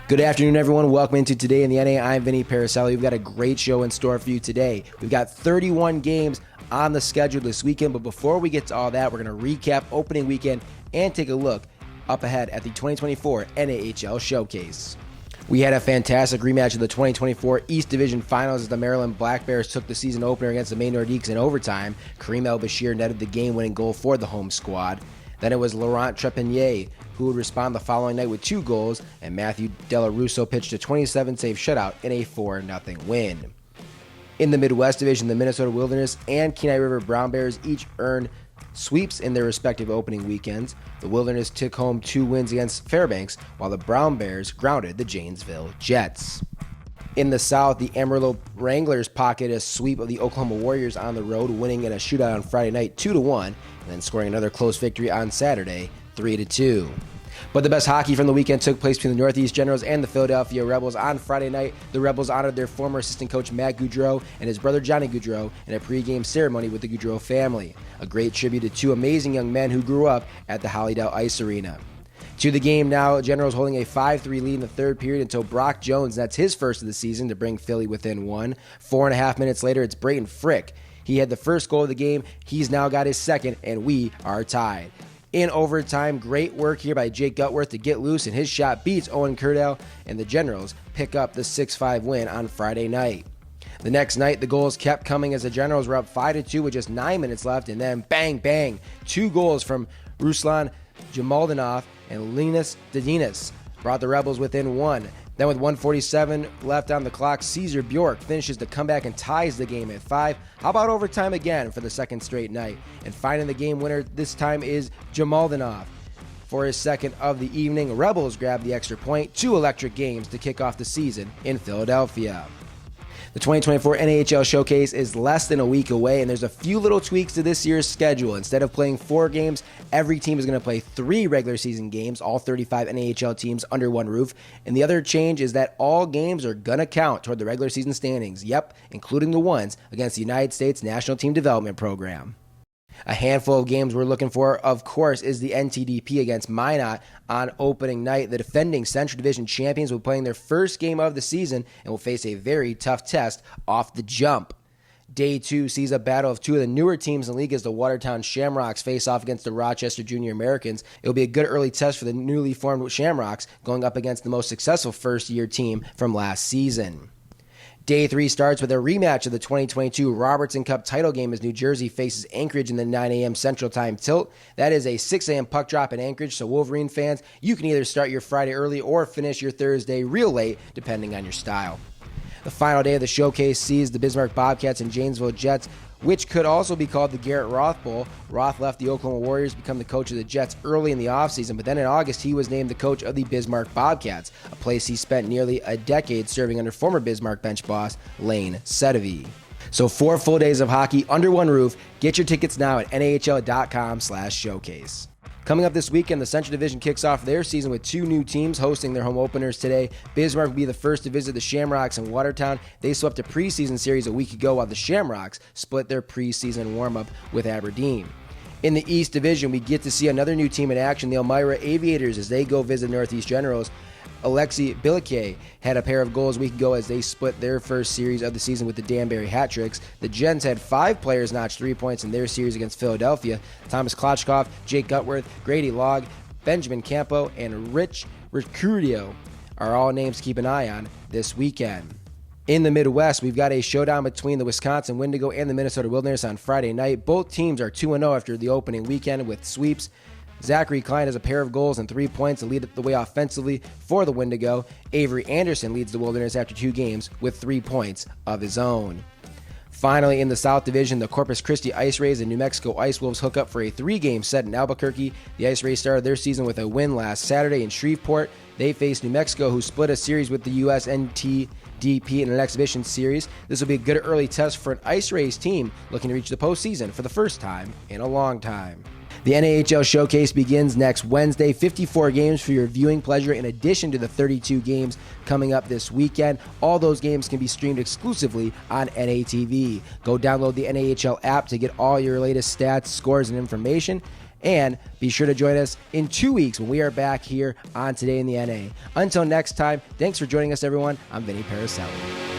Good afternoon, everyone. Welcome into Today in the NA. I'm Vinny Paracelli. We've got a great show in store for you today. We've got 31 games on the schedule this weekend, but before we get to all that, we're going to recap opening weekend and take a look up ahead at the 2024 NAHL Showcase. We had a fantastic rematch of the 2024 East Division Finals as the Maryland Black Bears took the season opener against the Maine Nordiques in overtime. Kareem El-Bashir netted the game-winning goal for the home squad. Then it was Laurent Trepanier who would respond the following night with 2 goals, and Matthew Delarusso pitched a 27-save shutout in a 4-0 win. In the Midwest Division, the Minnesota Wilderness and Kenai River Brown Bears each earned sweeps in their respective opening weekends. The Wilderness took home 2 wins against Fairbanks, while the Brown Bears grounded the Janesville Jets. In the South, the Amarillo Wranglers pocketed a sweep of the Oklahoma Warriors on the road, winning in a shootout on Friday night 2-1, and then scoring another close victory on Saturday 3-2. But the best hockey from the weekend took place between the Northeast Generals and the Philadelphia Rebels. On Friday night, the Rebels honored their former assistant coach Matt Goudreau and his brother Johnny Goudreau in a pregame ceremony with the Goudreau family. A great tribute to 2 amazing young men who grew up at the Hollydale Ice Arena. To the game now, Generals holding a 5-3 lead in the third period until Brock Jones nets his first of the season to bring Philly within 1. 4.5 minutes later, it's Brayton Frick. He had the first goal of the game. He's now got his second, and we are tied. In overtime, great work here by Jake Gutworth to get loose, and his shot beats Owen Kurdell, and the Generals pick up the 6-5 win on Friday night. The next night, the goals kept coming as the Generals were up 5-2 with just 9 minutes left, and then bang, bang, 2 goals from Ruslan Jamaldinov and Linus Dedinas brought the Rebels within 1. Then with 1:47 left on the clock, Caesar Bjork finishes the comeback and ties the game at 5. How about overtime again for the second straight night? And finding the game winner this time is Jamaldinov. For his second of the evening, Rebels grab the extra point. 2 electric games to kick off the season in Philadelphia. The 2024 NAHL Showcase is less than a week away, and there's a few little tweaks to this year's schedule. Instead of playing 4 games, every team is going to play 3 regular season games, all 35 NAHL teams under one roof. And the other change is that all games are going to count toward the regular season standings. Yep, including the ones against the United States National Team Development Program. A handful of games we're looking for, of course, is the NTDP against Minot on opening night. The defending Central Division champions will be playing their first game of the season and will face a very tough test off the jump. Day 2 sees a battle of 2 of the newer teams in the league as the Watertown Shamrocks face off against the Rochester Junior Americans. It will be a good early test for the newly formed Shamrocks going up against the most successful first-year team from last season. Day 3 starts with a rematch of the 2022 Robertson Cup title game as New Jersey faces Anchorage in the 9 a.m. Central Time tilt. That is a 6 a.m. puck drop in Anchorage, so Wolverine fans, you can either start your Friday early or finish your Thursday real late, depending on your style. The final day of the showcase sees the Bismarck Bobcats and Janesville Jets, which could also be called the Garrett Roth Bowl. Roth left the Oklahoma Warriors to become the coach of the Jets early in the offseason, but then in August he was named the coach of the Bismarck Bobcats, a place he spent nearly a decade serving under former Bismarck bench boss Lane Sedevy. So 4 full days of hockey under one roof. Get your tickets now at nahl.com/showcase. Coming up this weekend, the Central Division kicks off their season with 2 new teams hosting their home openers today. Bismarck will be the first to visit the Shamrocks in Watertown. They swept a preseason series a week ago while the Shamrocks split their preseason warm-up with Aberdeen. In the East Division, we get to see another new team in action, the Elmira Aviators, as they go visit Northeast Generals. Alexi Billique had a pair of goals a week ago as they split their first series of the season with the Danbury Hat Tricks. The Gens had 5 players notch 3 points in their series against Philadelphia. Thomas Klochkov, Jake Gutworth, Grady Logg, Benjamin Campo, and Rich Recrudio are all names to keep an eye on this weekend. In the Midwest, we've got a showdown between the Wisconsin Wendigo and the Minnesota Wilderness on Friday night. Both teams are 2-0 after the opening weekend with sweeps. Zachary Klein has a pair of goals and 3 points to lead the way offensively for the Wendigo. Avery Anderson leads the Wilderness after 2 games with 3 points of his own. Finally, in the South Division, the Corpus Christi Ice Rays and New Mexico Ice Wolves hook up for a 3-game set in Albuquerque. The Ice Rays started their season with a win last Saturday in Shreveport. They faced New Mexico, who split a series with the USNTDP in an exhibition series. This will be a good early test for an Ice Rays team looking to reach the postseason for the first time in a long time. The NAHL Showcase begins next Wednesday. 54 games for your viewing pleasure in addition to the 32 games coming up this weekend. All those games can be streamed exclusively on NATV. Go download the NAHL app to get all your latest stats, scores, and information. And be sure to join us in 2 weeks when we are back here on Today in the NA. Until next time, thanks for joining us, everyone. I'm Vinny Paraselli.